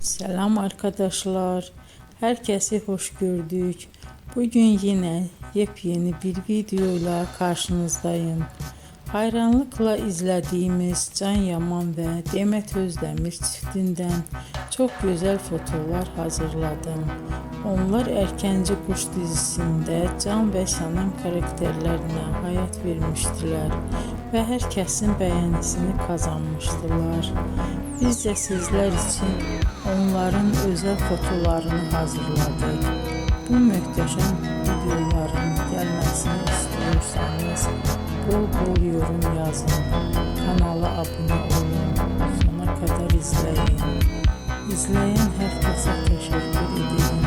Selam arkadaşlar. Herkesi hoş gördük. Bugün yine yepyeni bir videoyla karşınızdayım. Hayranlıkla izlediğimiz Can Yaman ve Demet Özdemir çiftinden çok güzel fotolar hazırladım. Onlar Erkenci Kuş dizisinde Can ve Sənem karakterlerine hayat vermiştiler ve herkesin beğenisini kazanmıştılar. Biz de sizler için onların özel fotolarını hazırladık. Bu muhteşem videoların gelmesini istiyorsanız bol bol yorum yazın, kanala abone olun, sona kadar izleyin. İzleyen herkese teşekkür ederim.